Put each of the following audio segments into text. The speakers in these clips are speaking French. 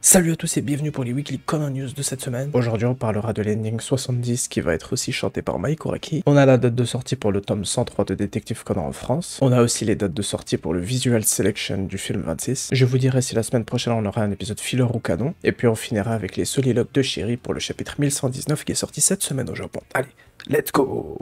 Salut à tous et bienvenue pour les Weekly Conan News de cette semaine. Aujourd'hui on parlera de l'ending 70 qui va être aussi chanté par Mai Kuraki. On a la date de sortie pour le tome 103 de Détective Conan en France. On a aussi les dates de sortie pour le Visual Selection du film 26. Je vous dirai si la semaine prochaine on aura un épisode filler ou canon. Et puis on finira avec les soliloques de Chéri pour le chapitre 1119 qui est sorti cette semaine au Japon. Allez, let's go!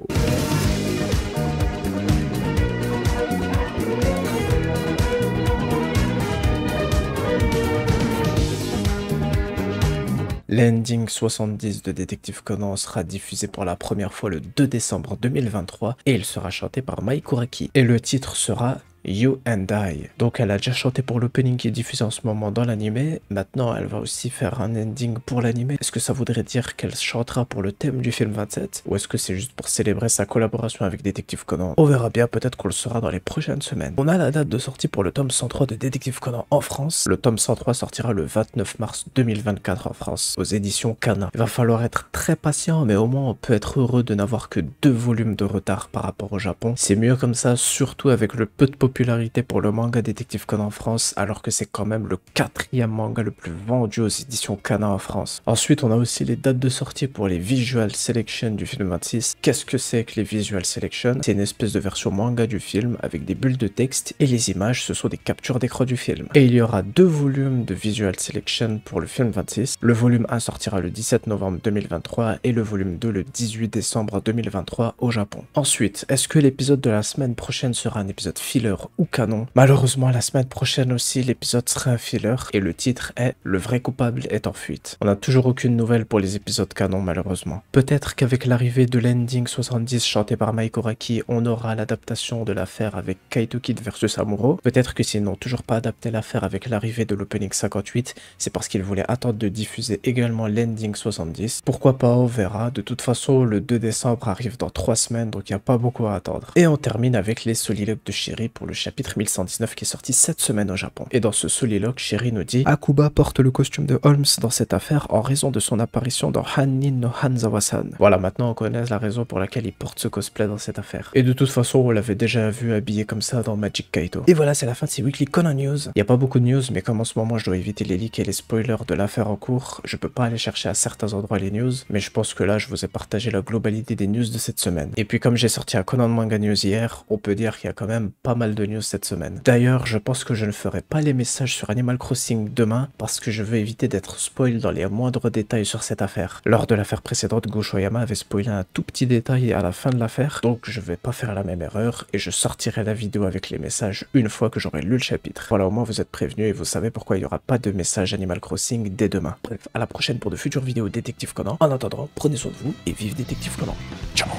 L'ending 70 de Détective Conan sera diffusé pour la première fois le 2 décembre 2023 et il sera chanté par Mai Kuraki. Et le titre sera You and I. Donc elle a déjà chanté pour l'opening qui est diffusé en ce moment dans l'animé. Maintenant elle va aussi faire un ending pour l'animé. Est-ce que ça voudrait dire qu'elle chantera pour le thème du film 27? Ou est-ce que c'est juste pour célébrer sa collaboration avec Détective Conan? On verra bien, peut-être qu'on le saura dans les prochaines semaines. On a la date de sortie pour le tome 103 de Détective Conan en France. Le tome 103 sortira le 29 mars 2024 en France, aux éditions Kana. Il va falloir être très patient, mais au moins on peut être heureux de n'avoir que 2 volumes de retard par rapport au Japon. C'est mieux comme ça, surtout avec le peu de popularité pour le manga Détective Conan en France, alors que c'est quand même le 4e manga le plus vendu aux éditions Kana en France. Ensuite, on a aussi les dates de sortie pour les Visual Selection du film 26. Qu'est-ce que c'est que les Visual Selection? C'est une espèce de version manga du film avec des bulles de texte et les images, ce sont des captures d'écran du film. Et il y aura 2 volumes de Visual Selection pour le film 26. Le volume 1 sortira le 17 novembre 2023 et le volume 2 le 18 décembre 2023 au Japon. Ensuite, est-ce que l'épisode de la semaine prochaine sera un épisode filler ou canon? Malheureusement, la semaine prochaine aussi, l'épisode sera un filler et le titre est « Le vrai coupable est en fuite ». On n'a toujours aucune nouvelle pour les épisodes canon, malheureusement. Peut-être qu'avec l'arrivée de l'ending 70 chanté par Mai Kuraki, on aura l'adaptation de l'affaire avec Kaito Kid versus Amuro. Peut-être que s'ils n'ont toujours pas adapté l'affaire avec l'arrivée de l'opening 58, c'est parce qu'ils voulaient attendre de diffuser également l'ending 70. Pourquoi pas, on verra. De toute façon, le 2 décembre arrive dans 3 semaines, donc il n'y a pas beaucoup à attendre. Et on termine avec les soliloques de Chéri pour le chapitre 1119 qui est sorti cette semaine au Japon. Et dans ce soliloque, Chéri nous dit: Akuba porte le costume de Holmes dans cette affaire en raison de son apparition dans Hannin no Hanzawa-san. Voilà, maintenant on connaît la raison pour laquelle il porte ce cosplay dans cette affaire. Et de toute façon, on l'avait déjà vu habillé comme ça dans Magic Kaito. Et voilà, c'est la fin de ces Weekly Conan News. Il n'y a pas beaucoup de news, mais comme en ce moment je dois éviter les leaks et les spoilers de l'affaire en cours, je peux pas aller chercher à certains endroits les news, mais je pense que là je vous ai partagé la globalité des news de cette semaine. Et puis comme j'ai sorti un Conan Manga News hier, on peut dire qu'il y a quand même pas mal de news cette semaine. D'ailleurs, je pense que je ne ferai pas les messages sur Animal Crossing demain parce que je veux éviter d'être spoil dans les moindres détails sur cette affaire. Lors de l'affaire précédente, Goshoyama avait spoilé un tout petit détail à la fin de l'affaire, donc je vais pas faire la même erreur et je sortirai la vidéo avec les messages une fois que j'aurai lu le chapitre. Voilà, au moins vous êtes prévenus et vous savez pourquoi il n'y aura pas de message Animal Crossing dès demain. Bref, à la prochaine pour de futures vidéos Détective Conan. En attendant, prenez soin de vous et vive Détective Conan. Ciao.